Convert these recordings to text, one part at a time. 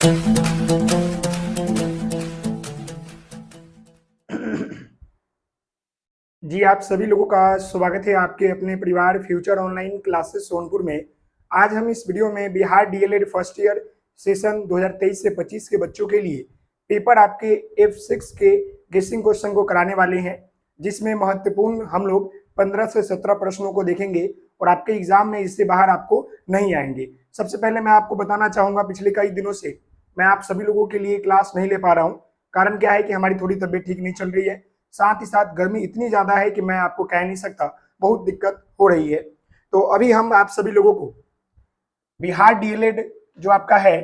जी, आप सभी लोगों का स्वागत है आपके अपने परिवार फ्यूचर ऑनलाइन क्लासेस सोनपुर में। आज हम इस वीडियो में Bihar DElEd first year session 2023 से 25 के बच्चों के लिए पेपर आपके F6 के गेसिंग क्वेश्चन को कराने वाले हैं, जिसमें महत्वपूर्ण हम लोग 15 से 17 प्रश्नों को देखेंगे और आपके एग्जाम में इससे बाहर आपको नहीं आएंगे। सबसे पहले मैं आपको बताना चाहूंगा, पिछले कई दिनों से मैं आप सभी लोगों के लिए क्लास नहीं ले पा रहा हूँ। कारण क्या है कि हमारी थोड़ी तबीयत ठीक नहीं चल रही है, साथ ही साथ गर्मी इतनी ज्यादा है कि मैं आपको कह नहीं सकता, बहुत दिक्कत हो रही है। तो अभी हम आप सभी लोगों को बिहार डीएलएड जो आपका है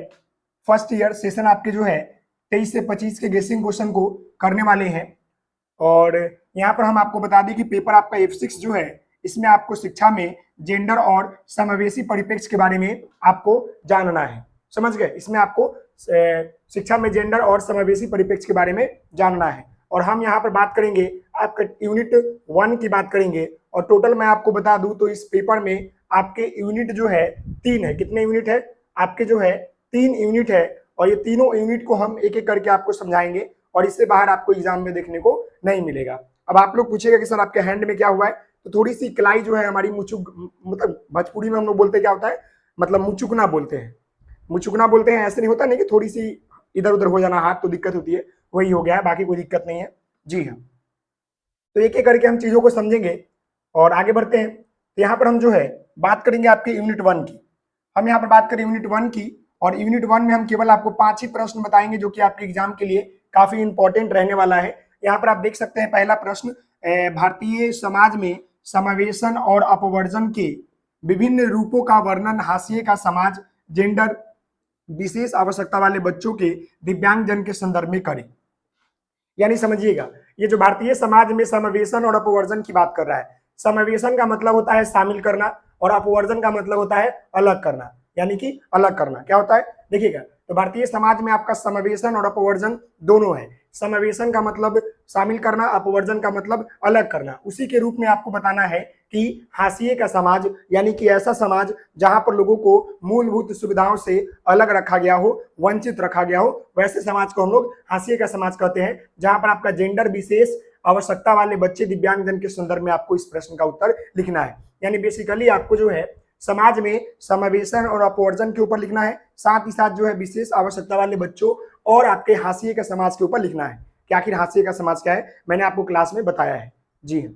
फर्स्ट ईयर सेशन आपके जो है 23 से 25 के गेसिंग क्वेश्चन को करने वाले हैं। और यहाँ पर हम आपको बता दें कि पेपर आपका F6 जो है, इसमें आपको शिक्षा में जेंडर और समावेशी परिप्रेक्ष्य के बारे में आपको जानना है। समझ गए? इसमें आपको शिक्षा में जेंडर और समावेशी परिप्रेक्ष्य के बारे में जानना है। और हम यहाँ पर बात करेंगे आपका यूनिट 1 की बात करेंगे। और टोटल मैं आपको बता दूं तो इस पेपर में आपके यूनिट जो है 3 है। कितने यूनिट है? आपके जो है 3 यूनिट है। और ये तीनों यूनिट को हम एक एक करके आपको समझाएंगे और इससे बाहर आपको एग्जाम में देखने को नहीं मिलेगा। अब आप लोग पूछेगा कि सर आपके हैंड में क्या हुआ है, तो थोड़ी सी कलाई जो है हमारी मुचुक, मतलब भोजपुरी में हम लोग बोलते क्या होता है, मतलब मुचुकना बोलते हैं। मुचुकना बोलते हैं, ऐसे नहीं होता नहीं कि थोड़ी सी इधर उधर हो जाना, हाथ तो दिक्कत होती है, वही हो गया है, बाकी कोई दिक्कत नहीं है। जी हाँ, तो एक एक करके हम चीजों को समझेंगे और आगे बढ़ते हैं। तो यहाँ पर हम जो है बात करेंगे आपके यूनिट 1 की। हम यहाँ पर बात करें यूनिट 1 की, और यूनिट 1 में हम केवल आपको 5 ही प्रश्न बताएंगे जो कि आपके एग्जाम के लिए काफी इंपॉर्टेंट रहने वाला है। यहाँ पर आप देख सकते हैं पहला प्रश्न, भारतीय समाज में समावेशन और अपवर्जन के विभिन्न रूपों का वर्णन हाशिए का समाज जेंडर विशेष आवश्यकता वाले बच्चों के दिव्यांगजन के संदर्भ में करें। यानी समझिएगा, ये जो भारतीय समाज में समावेशन और अपवर्जन की बात कर रहा है, समावेशन का मतलब होता है शामिल करना और अपवर्जन का मतलब होता है अलग करना, यानी कि अलग करना क्या होता है देखिएगा। तो भारतीय समाज में आपका समावेशन और अपवर्जन दोनों है। समावेशन का मतलब शामिल करना, अपवर्जन का मतलब अलग करना। उसी के रूप में आपको बताना है कि हाशिए का समाज, यानी कि ऐसा समाज जहां पर लोगों को मूलभूत सुविधाओं से अलग रखा गया हो, वंचित रखा गया हो, वैसे समाज को हम लोग हाशिए का समाज कहते हैं। जहां पर आपका जेंडर विशेष आवश्यकता वाले बच्चे दिव्यांगजन के संदर्भ में आपको इस प्रश्न का उत्तर लिखना है। यानी बेसिकली आपको जो है समाज में समावेशन और अपवर्जन के ऊपर लिखना है, साथ ही साथ जो है विशेष आवश्यकता वाले बच्चों और आपके हाशिए का समाज के ऊपर लिखना है कि आखिर हाशिए का समाज क्या है, मैंने आपको क्लास में बताया है। जी हाँ,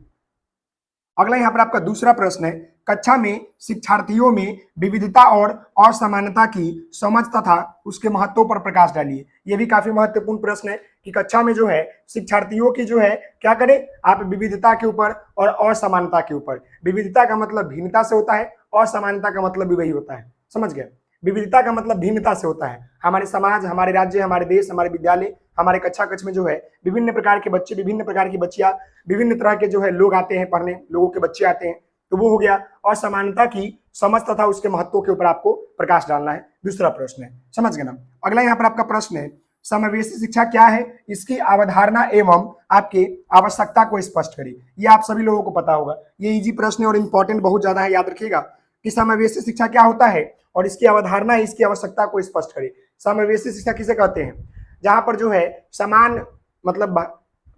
अगला यहाँ पर आपका दूसरा प्रश्न है, कक्षा में शिक्षार्थियों में विविधता और असमानता की समझ तथा उसके महत्व पर प्रकाश डालिए। यह भी काफी महत्वपूर्ण प्रश्न है कि कक्षा में जो है शिक्षार्थियों की जो है क्या करें आप, विविधता के ऊपर और असमानता के ऊपर। विविधता का मतलब भिन्नता से होता है, असमानता का मतलब भी वही होता है। समझ गए? विविधता का मतलब भिन्नता से होता है। हमारे समाज, हमारे राज्य, हमारे देश, हमारे विद्यालय, हमारे कक्षा कक्ष में जो है विभिन्न प्रकार के बच्चे, विभिन्न प्रकार की बच्चियां, विभिन्न तरह के जो है लोग आते हैं पढ़ने, लोगों के बच्चे आते हैं, तो वो हो गया। और समानता की समझ तथा उसके महत्व के ऊपर आपको प्रकाश डालना है। दूसरा प्रश्न है, समझ गए ना। अगला यहाँ पर आपका प्रश्न है, समावेशी शिक्षा क्या है, इसकी अवधारणा एवं आपके आवश्यकता को स्पष्ट करिए। ये आप सभी लोगों को पता होगा, ये इजी प्रश्न है और इंपॉर्टेंट बहुत ज्यादा है, याद रखिएगा कि समावेशी शिक्षा क्या होता है और इसकी अवधारणा, इसकी आवश्यकता को स्पष्ट करिए। समावेशी शिक्षा किसे कहते हैं? जहां पर जो है समान मतलब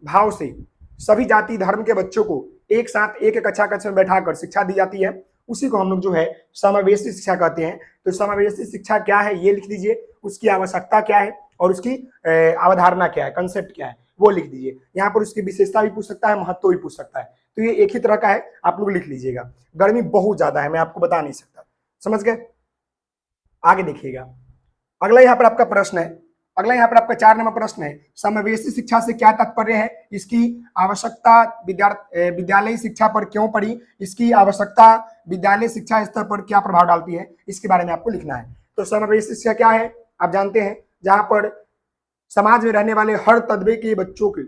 भाव से सभी जाति धर्म के बच्चों को एक साथ एक कक्षा कक्ष में बैठाकर शिक्षा दी जाती है, उसी को हम लोग जो है समावेशी शिक्षा कहते हैं। तो समावेशी शिक्षा क्या है ये लिख दीजिए, उसकी आवश्यकता क्या है और उसकी अवधारणा क्या है, कंसेप्ट क्या है वो लिख दीजिए। यहाँ पर उसकी विशेषता भी पूछ सकता है, महत्व भी पूछ सकता है, तो ये एक ही तरह का है, आप लोग लिख लीजिएगा। गर्मी बहुत ज्यादा है, मैं आपको बता नहीं सकता। समझ गए? आगे देखिएगा, अगला यहाँ पर आपका प्रश्न है, अगला यहाँ पर आपका 4 नंबर प्रश्न है, समावेशी शिक्षा से क्या तात्पर्य है, इसकी आवश्यकता विद्यालय शिक्षा पर क्यों पड़ी, इसकी आवश्यकता विद्यालय शिक्षा स्तर पर क्या प्रभाव डालती है, इसके बारे में आपको लिखना है। तो समावेशी शिक्षा क्या है आप जानते हैं, जहां पर समाज में रहने वाले हर तबके के बच्चों के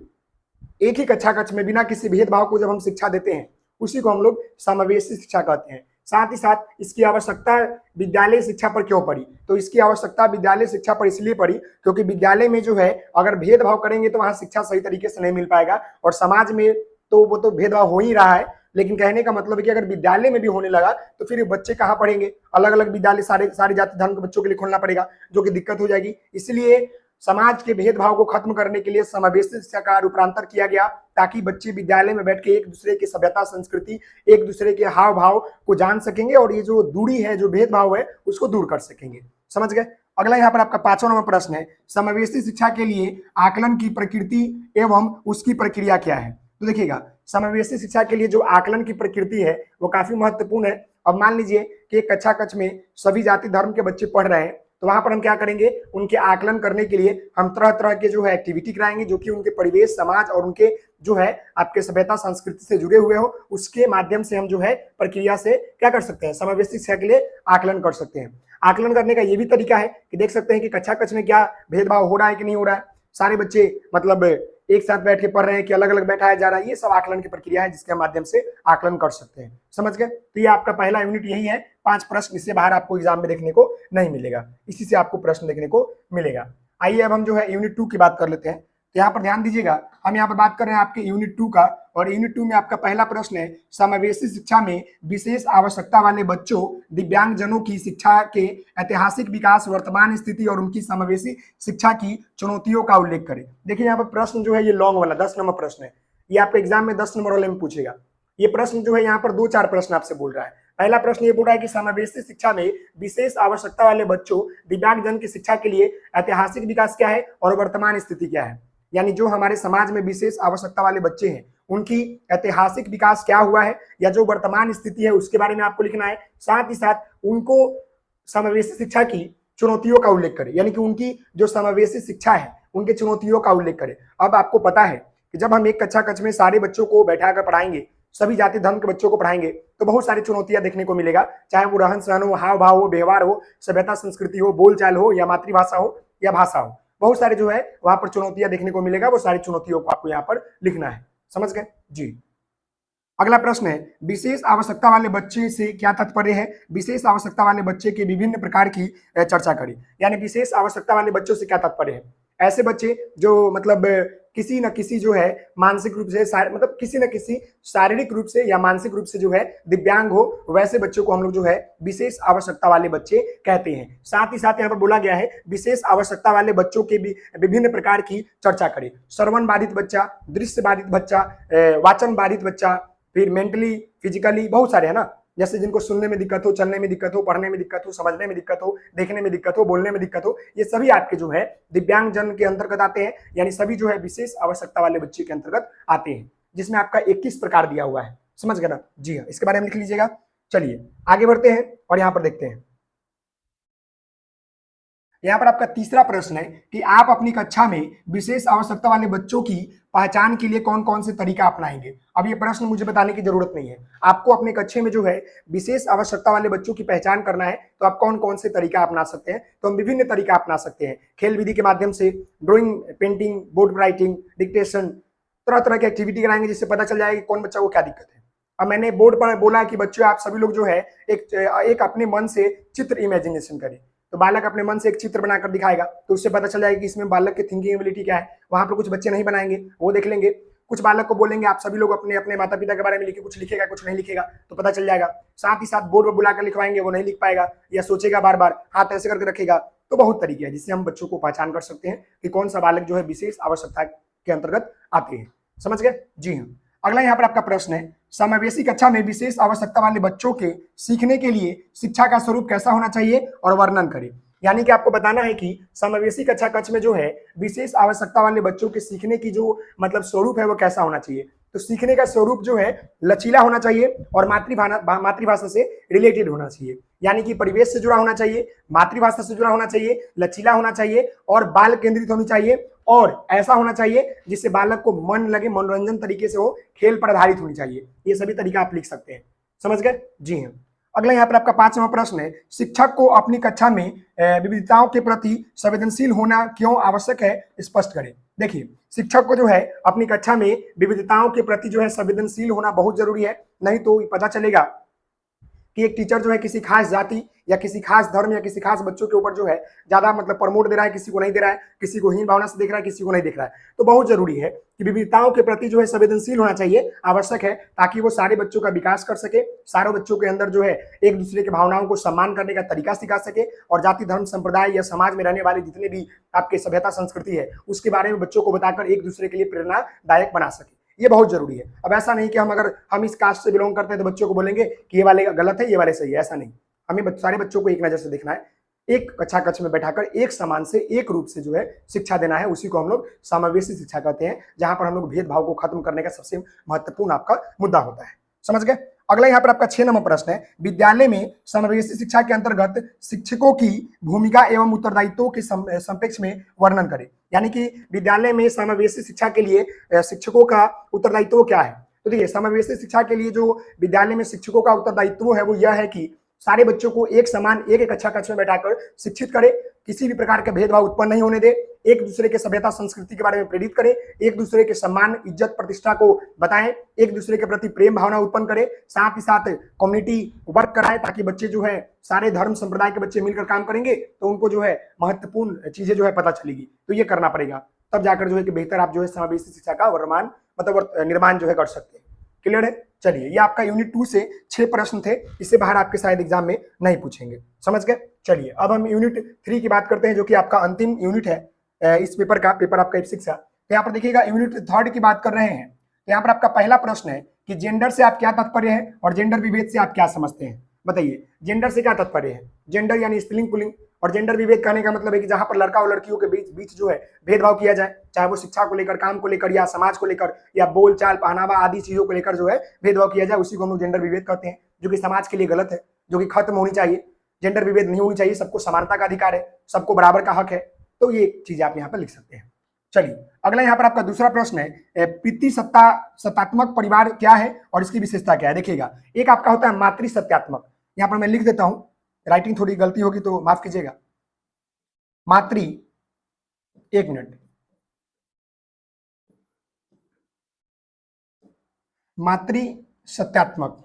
एक ही कक्षा कक्ष में बिना किसी भेदभाव को जब हम शिक्षा देते हैं, उसी को हम लोग समावेशी शिक्षा कहते हैं। साथ ही साथ इसकी आवश्यकता विद्यालय शिक्षा पर क्यों पड़ी, तो इसकी आवश्यकता विद्यालय शिक्षा पर इसलिए पड़ी क्योंकि विद्यालय में जो है अगर भेदभाव करेंगे तो वहां शिक्षा सही तरीके से नहीं मिल पाएगा, और समाज में तो वो तो भेदभाव हो ही रहा है, लेकिन कहने का मतलब है कि अगर विद्यालय में भी होने लगा तो फिर बच्चे कहाँ पढ़ेंगे, अलग अलग विद्यालय सारे जाति धर्म के बच्चों के लिए खोलना पड़ेगा, जो कि दिक्कत हो जाएगी। इसलिए समाज के भेदभाव को खत्म करने के लिए समावेशी शिक्षा का रूपांतर किया गया, ताकि बच्चे विद्यालय में बैठ के एक दूसरे की सभ्यता संस्कृति, एक दूसरे के हाव भाव को जान सकेंगे और ये जो दूरी है, जो भेदभाव है, उसको दूर कर सकेंगे। समझ गए। अगला यहाँ पर आपका 5वां नंबर प्रश्न है, समावेशी शिक्षा के लिए आकलन की प्रकृति एवं उसकी प्रक्रिया क्या है। तो देखिएगा, समावेशी शिक्षा के लिए जो आकलन की प्रकृति है वो काफी महत्वपूर्ण है। अब मान लीजिए कि एक कक्षा कक्ष में सभी जाति धर्म के बच्चे पढ़ रहे हैं, तो वहां पर हम क्या करेंगे, उनके आकलन करने के लिए हम तरह तरह के जो है एक्टिविटी कराएंगे, जो कि उनके परिवेश, समाज और उनके जो है आपके सभ्यता संस्कृति से जुड़े हुए हो। उसके माध्यम से हम जो है प्रक्रिया से क्या कर सकते हैं, समावेशी शिक्षा के लिए आकलन कर सकते हैं। आकलन करने का ये भी तरीका है कि देख सकते हैं कि कक्षा कक्ष में क्या भेदभाव हो रहा है कि नहीं हो रहा है, सारे बच्चे मतलब एक साथ बैठ के पढ़ रहे हैं कि अलग अलग बैठाया जा रहा है। ये सब आकलन की प्रक्रिया है जिसके माध्यम से आकलन कर सकते हैं। समझ गए। तो ये आपका पहला यूनिट यही है, 5 प्रश्न, इससे बाहर आपको एग्जाम में देखने को नहीं मिलेगा, इसी से आपको प्रश्न देखने को मिलेगा। आइए अब हम जो है यूनिट 2 की बात कर लेते हैं। तो यहाँ पर ध्यान दीजिएगा, हम यहाँ पर बात कर रहे हैं आपके यूनिट 2 का, और यूनिट 2 में आपका पहला प्रश्न है, समावेशी शिक्षा में विशेष आवश्यकता वाले बच्चों दिव्यांगजनों की शिक्षा के ऐतिहासिक विकास, वर्तमान स्थिति और उनकी समावेशी शिक्षा की चुनौतियों का उल्लेख करें। देखिए यहाँ पर प्रश्न जो है ये लॉन्ग वाला 10 नंबर प्रश्न है, ये आपके एग्जाम में 10 नंबर वाले में पूछेगा। ये प्रश्न जो है यहाँ पर 2-4 प्रश्न आपसे बोल रहा है। पहला प्रश्न ये बोल रहा है कि समावेशी शिक्षा में विशेष आवश्यकता वाले बच्चों दिव्यांगजन की शिक्षा के लिए ऐतिहासिक विकास क्या है और वर्तमान स्थिति क्या है। यानी जो हमारे समाज में विशेष आवश्यकता वाले बच्चे हैं उनकी ऐतिहासिक विकास क्या हुआ है, या जो वर्तमान स्थिति है उसके बारे में आपको लिखना है। साथ ही साथ उनको समावेशी शिक्षा की चुनौतियों का उल्लेख करें, यानी कि उनकी जो समावेशी शिक्षा है उनके चुनौतियों का उल्लेख करें। अब आपको पता है कि जब हम एक कक्षा कक्ष में सारे बच्चों को बैठाकर पढ़ाएंगे, सभी जाति धर्म के बच्चों को पढ़ाएंगे, तो बहुत सारी चुनौतियां देखने को मिलेगा, चाहे वो रहन सहन हो, हाव भाव हो, व्यवहार हो, सभ्यता संस्कृति हो, बोलचाल हो, या मातृभाषा हो या भाषा हो। बहुत सारे जो है वहां पर चुनौतियां देखने को मिलेगा, वो सारी चुनौतियों को आपको यहाँ पर लिखना है। समझ गए जी। अगला प्रश्न है, विशेष आवश्यकता वाले बच्चे से क्या तात्पर्य है। विशेष आवश्यकता वाले बच्चे के विभिन्न प्रकार की चर्चा करें। यानी विशेष आवश्यकता वाले बच्चों से क्या तात्पर्य है, ऐसे बच्चे जो मतलब किसी न किसी जो है मानसिक रूप से, मतलब किसी न किसी शारीरिक रूप से या मानसिक रूप से जो है दिव्यांग हो, वैसे बच्चों को हम लोग जो है विशेष आवश्यकता वाले बच्चे कहते हैं। साथ ही साथ यहाँ पर बोला गया है विशेष आवश्यकता वाले बच्चों के भी विभिन्न प्रकार की चर्चा करें। श्रवण बाधित बच्चा, दृश्य बाधित बच्चा, वाचन बाधित बच्चा, फिर मेंटली, फिजिकली, बहुत सारे है ना, जैसे जिनको सुनने में दिक्कत हो, चलने में दिक्कत हो, पढ़ने में दिक्कत हो, समझने में दिक्कत हो, देखने में दिक्कत हो, बोलने में दिक्कत हो, ये सभी आपके जो है दिव्यांगजन के अंतर्गत आते हैं। यानी सभी जो है विशेष आवश्यकता वाले बच्चे के अंतर्गत आते हैं, जिसमें आपका 21 प्रकार दिया हुआ है। समझ गए ना जी हाँ, इसके बारे में लिख लीजिएगा। चलिए आगे बढ़ते हैं और यहाँ पर देखते हैं। यहाँ पर आपका तीसरा प्रश्न है कि आप अपनी कक्षा में विशेष आवश्यकता वाले बच्चों की पहचान के लिए कौन कौन से तरीका अपनाएंगे। अब ये प्रश्न मुझे बताने की जरूरत नहीं है, आपको अपने कक्षा में जो है विशेष आवश्यकता वाले बच्चों की पहचान करना है, तो आप कौन कौन से तरीका अपना सकते हैं। तो हम विभिन्न तरीका अपना सकते हैं, खेल विधि के माध्यम से, drawing, painting, board writing, dictation, तरह तरह की एक्टिविटी कराएंगे जिससे पता चल जाएगा कि कौन बच्चा को क्या दिक्कत है। अब मैंने बोर्ड पर बोला कि बच्चों आप सभी लोग जो है एक अपने मन से चित्र इमेजिनेशन करें। तो बालक अपने मन से एक चित्र बनाकर दिखाएगा, तो उससे पता चल जाएगा कि इसमें बालक की थिंकिंग एबिलिटी क्या है। वहां पर कुछ बच्चे नहीं बनाएंगे, वो देख लेंगे। कुछ बालक को बोलेंगे आप सभी लोग अपने अपने माता पिता के बारे में लिखिए, कुछ लिखेगा कुछ नहीं लिखेगा, तो पता चल जाएगा। साथ ही साथ बोर्ड पर बुलाकर लिखवाएंगे, वो नहीं लिख पाएगा या सोचेगा बार बार, हाथ ऐसे करके रखेगा। तो बहुत तरीके हैं जिससे हम बच्चों को पहचान कर सकते हैं कि कौन सा बालक जो है विशेष आवश्यकता के अंतर्गत आते हैं। समझ गए जी हाँ। अगला यहाँ पर आपका प्रश्न है, समावेशी कक्षा में विशेष आवश्यकता वाले बच्चों के सीखने के लिए शिक्षा का स्वरूप कैसा होना चाहिए और वर्णन करें। यानी कि आपको बताना है कि समावेशी कक्षा कक्ष में जो है विशेष आवश्यकता वाले बच्चों के सीखने की जो मतलब स्वरूप है वो कैसा होना चाहिए। तो सीखने का स्वरूप जो है लचीला होना चाहिए और मातृभाषा से रिलेटेड होना चाहिए। यानी कि परिवेश से जुड़ा होना चाहिए, मातृभाषा से जुड़ा होना चाहिए, लचीला होना चाहिए और बाल केंद्रित होनी चाहिए, और ऐसा होना चाहिए जिससे बालक को मन लगे, मनोरंजन तरीके से हो, खेल पर आधारित होनी चाहिए। ये सभी तरीका आप लिख सकते हैं। समझ गए जी हाँ। अगला यहाँ पर आपका 5वां प्रश्न है, शिक्षक को अपनी कक्षा में विविधताओं के प्रति संवेदनशील होना क्यों आवश्यक है, स्पष्ट करें। देखिए, शिक्षक को जो है अपनी कक्षा में विविधताओं के प्रति जो है संवेदनशील होना बहुत जरूरी है, नहीं तो पता चलेगा कि एक टीचर जो है किसी खास जाति या किसी खास धर्म या किसी खास बच्चों के ऊपर जो है ज्यादा मतलब प्रमोट दे रहा है, किसी को नहीं दे रहा है, किसी को हीन भावना से देख रहा है, किसी को नहीं देख रहा है। तो बहुत जरूरी है कि विविधताओं के प्रति जो है संवेदनशील होना चाहिए, आवश्यक है, ताकि वो सारे बच्चों का विकास कर सके, सारे बच्चों के अंदर जो है एक दूसरे की भावनाओं को सम्मान करने का तरीका सिखा सके, और जाति धर्म संप्रदाय या समाज में रहने वाले जितने भी आपके सभ्यता संस्कृति है उसके बारे में बच्चों को बताकर एक दूसरे के लिए प्रेरणादायक बना सके। ये बहुत जरूरी है। अब ऐसा नहीं कि अगर हम इस कास्ट से बिलोंग करते हैं तो बच्चों को बोलेंगे कि ये वाले गलत है ये वाले सही है, ऐसा नहीं। हमें सारे बच्चों को एक नजर से देखना है, एक कक्षा कक्ष में बैठाकर एक समान से एक रूप से जो है शिक्षा देना है। उसी को हम लोग समावेशी शिक्षा कहते हैं, जहां पर हम लोग भेदभाव को खत्म करने का सबसे महत्वपूर्ण आपका मुद्दा होता है। समझ गए? अगला यहाँ पर आपका 6 नंबर प्रश्न है, विद्यालय में समावेशी शिक्षा के अंतर्गत शिक्षकों की भूमिका एवं उत्तरदायित्वों के संपेक्ष में वर्णन करें। यानी कि विद्यालय में समावेशी शिक्षा के लिए शिक्षकों का उत्तरदायित्व क्या है। तो देखिए, समावेशी शिक्षा के लिए जो विद्यालय में शिक्षकों का उत्तरदायित्व है वो यह है कि सारे बच्चों को एक समान एक एक कक्षा कक्ष में बैठाकर शिक्षित करे, किसी भी प्रकार का भेदभाव उत्पन्न नहीं होने दे, एक दूसरे के सभ्यता संस्कृति के बारे में प्रेरित करे, एक दूसरे के सम्मान इज्जत प्रतिष्ठा को बताएं, एक दूसरे के प्रति प्रेम भावना उत्पन्न करे, साथ ही साथ कम्युनिटी वर्क कराए, ताकि बच्चे जो है सारे धर्म संप्रदाय के बच्चे मिलकर काम करेंगे तो उनको जो है महत्वपूर्ण चीजें जो है पता चलेगी। तो ये करना पड़ेगा, तब जाकर जो है कि बेहतर आप जो है समावेशी शिक्षा का वर्तमान मतलब निर्माण जो है कर सकते हैं। क्लियर है? चलिए, ये आपका यूनिट 2 से 6 प्रश्न थे, इससे बाहर आपके शायद एग्जाम में नहीं पूछेंगे। समझ गए? चलिए, अब हम यूनिट 3 की बात करते हैं, जो कि आपका अंतिम यूनिट है इस पेपर का, पेपर आपका F6 का। तो यहाँ पर देखिएगा, यूनिट 3 की बात कर रहे हैं। तो यहाँ पर आपका पहला प्रश्न है कि जेंडर से आप क्या तात्पर्य है और जेंडर विभेद से आप क्या समझते हैं। बताइए, जेंडर से क्या तात्पर्य है? जेंडर यानी स्त्रीलिंग पुल्लिंग, और जेंडर विभेद कहने का मतलब है कि जहां पर लड़का और लड़कियों के बीच जो है भेदभाव किया जाए, चाहे वो शिक्षा को लेकर, काम को लेकर, या समाज को लेकर, या बोल चाल पहनावा आदि चीजों को लेकर जो है भेदभाव किया जाए, उसी को हम लोग जेंडर विभेद कहते हैं, जो कि समाज के लिए गलत है, जो कि खत्म होनी चाहिए। जेंडर विभेद नहीं होनी चाहिए, सबको समानता का अधिकार है, सबको बराबर का हक है। तो ये चीज आप यहाँ पर लिख सकते हैं। चलिए, अगला यहाँ पर आपका दूसरा प्रश्न है, पितृसत्तात्मक परिवार क्या है और इसकी विशेषता क्या है। देखिएगा, एक आपका होता है मातृसत्तात्मक, यहाँ पर मैं लिख देता हूं, राइटिंग थोड़ी गलती होगी तो माफ कीजिएगा। एक मिनट, मातृसत्तात्मक।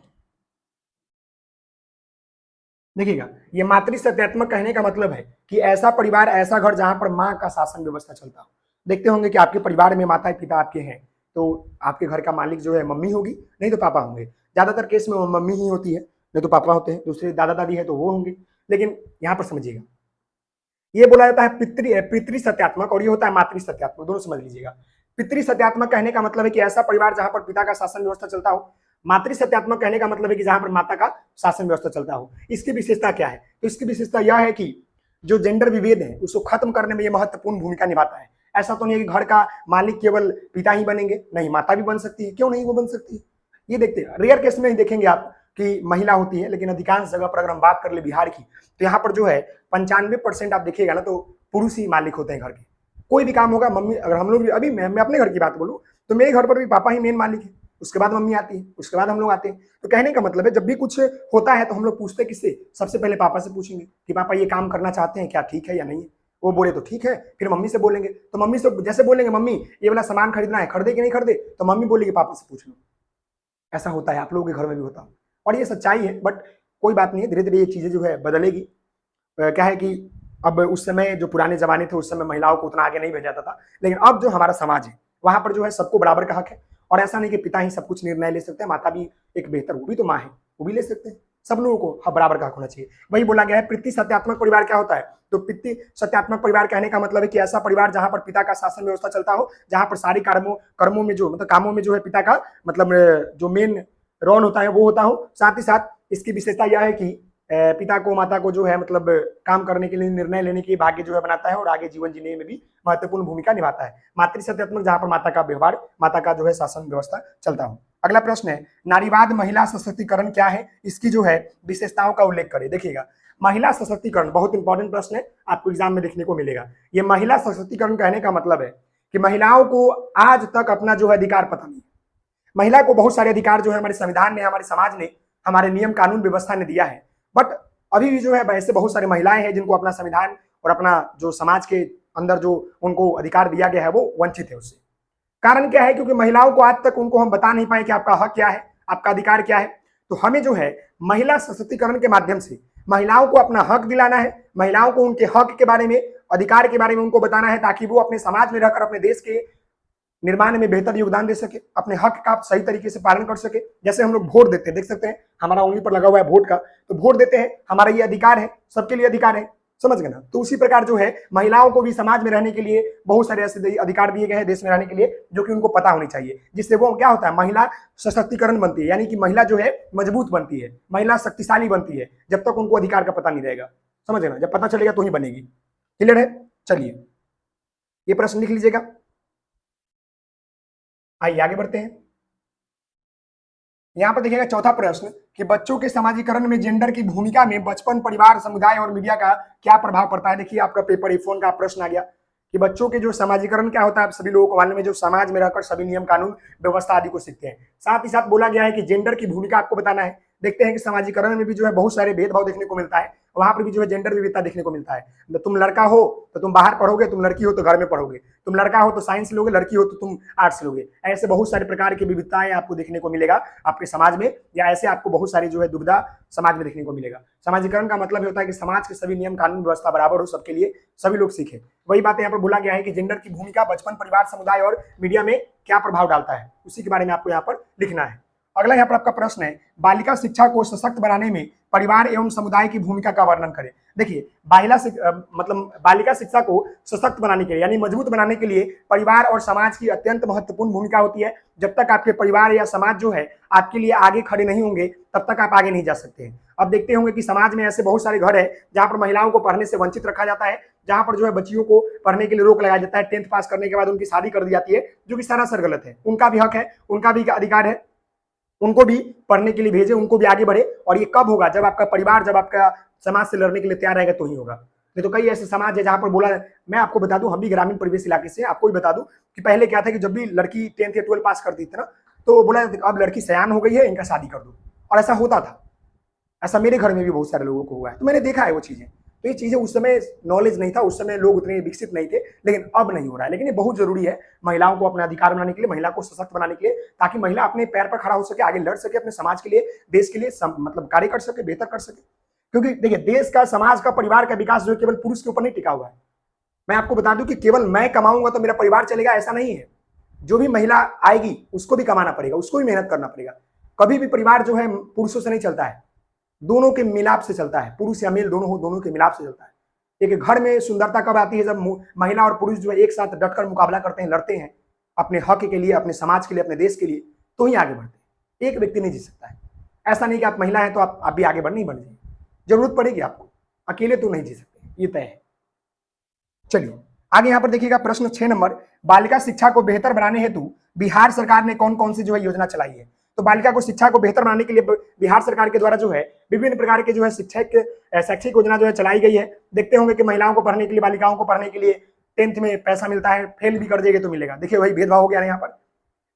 देखिएगा, ये मातृसत्तात्मक कहने का मतलब है कि ऐसा परिवार, ऐसा घर जहां पर माँ का शासन व्यवस्था चलता हो। देखते होंगे कि आपके परिवार में माता पिता आपके हैं, तो आपके घर का मालिक जो है मम्मी होगी, नहीं तो पापा होंगे। ज्यादातर केस में मम्मी ही होती है, नहीं तो पापा होते हैं। दूसरे दादा दादी है तो वो होंगे। लेकिन यहाँ पर समझिएगा, ये बोला जाता है पितृसत्तात्मक और ये होता है मातृसत्तात्मक, दोनों समझ लीजिएगा। पितृसत्तात्मक कहने का मतलब है कि ऐसा परिवार जहां पर पिता का शासन व्यवस्था चलता हो। मातृसत्तात्मक कहने का मतलब है कि जहां पर माता का शासन व्यवस्था चलता हो। इसकी विशेषता क्या है? तो इसकी विशेषता यह है कि जो जेंडर विभेद है उसको खत्म करने में ये महत्वपूर्ण भूमिका निभाता है। ऐसा तो नहीं है कि घर का मालिक केवल पिता ही बनेंगे, नहीं, माता भी बन सकती है। क्यों नहीं वो बन सकती है? ये देखते हैं, रेयर केस में ही देखेंगे आप कि महिला होती है, लेकिन अधिकांश जगह पर अगर हम बात कर ले बिहार की, तो यहाँ पर जो है 95% आप देखिएगा ना, तो पुरुष ही मालिक होते हैं घर के। कोई भी काम होगा मम्मी, अगर हम लोग भी, अभी मैं अपने घर की बात बोलूँ तो मेरे घर पर भी पापा ही मेन मालिक है, उसके बाद मम्मी आती है, उसके बाद हम लोग आते हैं। तो कहने का मतलब है, जब भी कुछ होता है तो हम लोग पूछते किससे? सबसे पहले पापा से पूछेंगे कि पापा ये काम करना चाहते हैं, क्या ठीक है या नहीं है। वो बोले तो ठीक है, फिर मम्मी से बोलेंगे, तो मम्मी से जैसे बोलेंगे मम्मी ये वाला सामान खरीदना है, खरीदे कि नहीं खरीदे, तो मम्मी बोलेगी पापा से पूछ लो। ऐसा होता है, आप लोगों के घर में भी होता है, और ये सच्चाई है। बट कोई बात नहीं है, धीरे धीरे ये चीजें जो है बदलेगी। क्या है कि अब उस समय जो पुराने जमाने थे उस समय महिलाओं को उतना आगे नहीं भेजा जाता था, लेकिन अब जो हमारा समाज है वहां पर जो है सबको बराबर का हक है। और ऐसा नहीं कि पिता ही सब कुछ निर्णय ले सकते हैं, माता भी एक बेहतर, वो भी तो माँ है, वो भी ले सकते हैं। सब लोगों को बराबर का हक होना चाहिए। वही बोला गया है। पितृसत्तात्मक परिवार क्या होता है? तो पितृसत्तात्मक परिवार कहने का मतलब है कि ऐसा परिवार जहां पर पिता का शासन व्यवस्था चलता हो, जहां पर सारी कर्मों में जो मतलब कामों में जो है पिता का मतलब जो मेन रोल होता है वो होता हो। साथ ही साथ इसकी विशेषता यह है कि पिता को माता को जो है मतलब काम करने के लिए, निर्णय लेने के भाग्य जो है बनाता है, और आगे जीवन जीने में भी महत्वपूर्ण भूमिका निभाता है। मातृसत्तात्मक जहां पर माता का व्यवहार, माता का जो है शासन व्यवस्था चलता हो। अगला प्रश्न है, नारीवाद महिला सशक्तिकरण क्या है, इसकी जो है विशेषताओं का उल्लेख करें। देखिएगा, महिला सशक्तिकरण बहुत इंपॉर्टेंट प्रश्न है, आपको एग्जाम में देखने को मिलेगा। ये महिला सशक्तिकरण कहने का मतलब है कि महिलाओं को आज तक अपना जो है अधिकार पता नहीं। महिला को बहुत सारे अधिकार जो है हमारे संविधान ने, हमारे समाज ने, हमारे नियम कानून व्यवस्था ने दिया है, बट अभी भी जो है ऐसे बहुत सारे महिलाएं हैं जिनको अपना संविधान और अपना जो समाज के अंदर जो उनको अधिकार दिया गया है वो वंचित है उससे। कारण क्या है? क्योंकि महिलाओं को आज तक उनको हम बता नहीं पाए कि आपका हक क्या है, आपका अधिकार क्या है। तो हमें जो है महिला सशक्तिकरण के माध्यम से महिलाओं को अपना हक दिलाना है, महिलाओं को उनके हक के बारे में, अधिकार के बारे में उनको बताना है, ताकि वो अपने समाज में रहकर अपने देश के निर्माण में बेहतर योगदान दे सके, अपने हक का सही तरीके से पालन कर सके। जैसे हम लोग वोट देते हैं, देख सकते हैं हमारा उंगली पर लगा हुआ है वोट का, तो वोट देते हैं, हमारा ये अधिकार है, सबके लिए अधिकार है, समझ गए ना। तो उसी प्रकार जो है महिलाओं को भी समाज में रहने के लिए बहुत सारे ऐसे अधिकार दिए गए हैं देश में रहने के लिए, जो कि उनको पता होनी चाहिए, जिससे वो क्या होता है, महिला सशक्तिकरण बनती है, यानी कि महिला जो है मजबूत बनती है, महिला शक्तिशाली बनती है, जब तक उनको अधिकार का पता नहीं रहेगा, समझ गए ना। जब पता चलेगा तो ही बनेगी। क्लियर है? चलिए ये प्रश्न लिख लीजिएगा। आइए आगे बढ़ते हैं। यहां पर देखिएगा चौथा प्रश्न कि बच्चों के समाजीकरण में जेंडर की भूमिका में बचपन, परिवार, समुदाय और मीडिया का क्या प्रभाव पड़ता है। देखिए आपका पेपर फोन का प्रश्न आ गया कि बच्चों के जो समाजीकरण क्या होता है, आप सभी लोगों को मालूम है, जो समाज में रहकर सभी नियम कानून व्यवस्था आदि को सीखते हैं। साथ ही साथ बोला गया है कि जेंडर की भूमिका आपको बताना है। देखते हैं कि समाजीकरण में भी जो है बहुत सारे भेदभाव देखने को मिलता है, वहां पर भी जो है जेंडर विविधता देखने को मिलता है। तुम लड़का हो तो तुम बाहर पढ़ोगे, तुम लड़की हो तो घर में पढ़ोगे, तुम लड़का हो तो साइंस लोगे, लड़की हो तो तुम आर्ट्स लोगे। ऐसे बहुत सारे प्रकार की विविधताएं आपको देखने को मिलेगा आपके समाज में, या ऐसे आपको बहुत सारी जो है दुविधा समाज में देखने को मिलेगा। समाजीकरण का मतलब होता है कि समाज के सभी नियम कानून व्यवस्था बराबर हो सबके लिए, सभी लोग सीखे। वही बात यहाँ पर बोला गया है कि जेंडर की भूमिका बचपन, परिवार, समुदाय और मीडिया में क्या प्रभाव डालता है, उसी के बारे में आपको यहाँ पर लिखना है। अगला यहाँ पर आपका प्रश्न है, बालिका शिक्षा को सशक्त बनाने में परिवार एवं समुदाय की भूमिका का वर्णन करें। देखिए बालिका शिक्षा को सशक्त बनाने के लिए, यानी मजबूत बनाने के लिए परिवार और समाज की अत्यंत महत्वपूर्ण भूमिका होती है। जब तक आपके परिवार या समाज जो है आपके लिए आगे खड़े नहीं होंगे, तब तक आप आगे नहीं जा सकते हैं। अब देखते होंगे कि समाज में ऐसे बहुत सारे घर है जहां पर महिलाओं को पढ़ने से वंचित रखा जाता है, जहां पर जो है बच्चियों को पढ़ने के लिए रोक लगाया जाता है, 10th पास करने के बाद उनकी शादी कर दी जाती है, जो कि सरासर गलत है। उनका भी हक है, उनका भी अधिकार है, उनको भी पढ़ने के लिए भेजे, उनको भी आगे बढ़े। और ये कब होगा, जब आपका परिवार, जब आपका समाज से लड़ने के लिए तैयार रहेगा तो ही होगा। नहीं तो कई ऐसे समाज है जहां पर बोला, मैं आपको बता दूं, हम भी ग्रामीण परिवेश इलाके से, आपको भी बता दूं कि पहले क्या था कि जब भी लड़की 10th या 12 पास करती थी ना, तो बोला अब लड़की सयान हो गई है, इनका शादी कर दो। और ऐसा होता था, ऐसा मेरे घर में भी बहुत सारे लोगों को हुआ है, तो मैंने देखा है वो चीजें। तो ये चीजें उस समय नॉलेज नहीं था, उस समय लोग उतने विकसित नहीं थे, लेकिन अब नहीं हो रहा है। लेकिन ये बहुत जरूरी है महिलाओं को अपना अधिकार बनाने के लिए, महिला को सशक्त बनाने के लिए, ताकि महिला अपने पैर पर खड़ा हो सके, आगे लड़ सके, अपने समाज के लिए, देश के लिए कार्य कर सके, बेहतर कर सके। क्योंकि देखिए देश का, समाज का, परिवार का विकास जो केवल पुरुष के ऊपर नहीं टिका हुआ है। मैं आपको बता दूं कि केवल मैं कमाऊंगा तो मेरा परिवार चलेगा, ऐसा नहीं है। जो भी महिला आएगी उसको भी कमाना पड़ेगा, उसको भी मेहनत करना पड़ेगा। कभी भी परिवार जो है पुरुषों से नहीं चलता है, दोनों के मिलाप से चलता है। पुरुष या मेल दोनों हो, दोनों के मिलाप से चलता है। एक घर में सुंदरता कब आती है, जब महिला और पुरुष जो है एक साथ डटकर मुकाबला करते हैं, लड़ते हैं अपने हक के लिए, अपने समाज के लिए, अपने देश के लिए, तो ही आगे बढ़ते हैं। एक व्यक्ति नहीं जी सकता है। ऐसा नहीं कि आप महिला हैं तो आप भी आगे बढ़ नहीं, बढ़ जाइए, जरूरत पड़ेगी आपको, अकेले तो नहीं जी सकते, ये तय है। चलिए आगे यहाँ पर देखिएगा प्रश्न 6 नंबर, बालिका शिक्षा को बेहतर बनाने हेतु बिहार सरकार ने कौन कौन सी जो है योजना चलाई है। तो बालिका को शिक्षा को बेहतर बनाने के लिए बिहार सरकार के द्वारा जो है विभिन्न प्रकार के जो है शैक्षिक योजना जो है चलाई गई है। देखते होंगे कि महिलाओं को पढ़ने के लिए, बालिकाओं को पढ़ने के लिए 10th में पैसा मिलता है, फेल भी कर देंगे तो मिलेगा। देखिए वही भेदभाव हो गया यहाँ पर।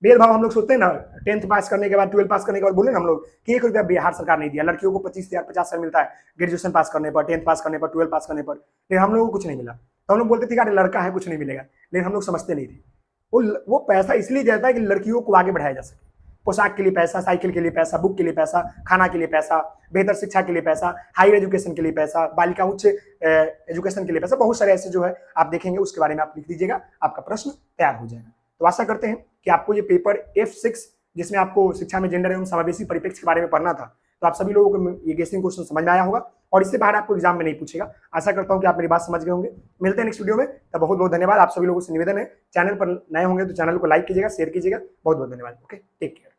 भेदभाव हम लोग सोचते हैं ना, 10th पास करने के बाद, 12 पास करने के बाद बोले ना हम लोग कि 1 रुपया बिहार सरकार नहीं दिया, लड़कियों को 25,000 50,000 मिलता है ग्रेजुएशन पास करने पर, 10th पास करने पर, 12 पास करने पर, लेकिन हम लोगों को कुछ नहीं मिला। तो हम लोग बोलते थे कि लड़का है कुछ नहीं मिलेगा, लेकिन हम लोग समझते नहीं थे वो पैसा इसलिए जाता है कि लड़कियों को आगे बढ़ाया जा सके। पोशाक के लिए पैसा, साइकिल के लिए पैसा, बुक के लिए पैसा, खाना के लिए पैसा, बेहतर शिक्षा के लिए पैसा, हायर एजुकेशन के लिए पैसा, बालिका उच्च एजुकेशन के लिए पैसा, बहुत सारे ऐसे जो है आप देखेंगे, उसके बारे में आप लिख दीजिएगा, आपका प्रश्न तैयार हो जाएगा। तो आशा करते हैं कि आपको ये पेपर F6, जिसमें आपको शिक्षा में जेंडर एवं समावेशी परिप्रेक्ष्य के बारे में पढ़ना था, तो आप सभी लोगों को ये गेसिंग क्वेश्चन समझ में आया होगा और इससे बाहर आपको एग्जाम में नहीं पूछेगा। आशा करता हूं कि आप मेरी बात समझ गए होंगे। मिलते हैं नेक्स्ट वीडियो में, तब बहुत बहुत धन्यवाद। आप सभी लोगों से निवेदन है, चैनल पर नए होंगे तो चैनल को लाइक कीजिएगा, शेयर कीजिएगा। बहुत बहुत धन्यवाद। Okay, take care.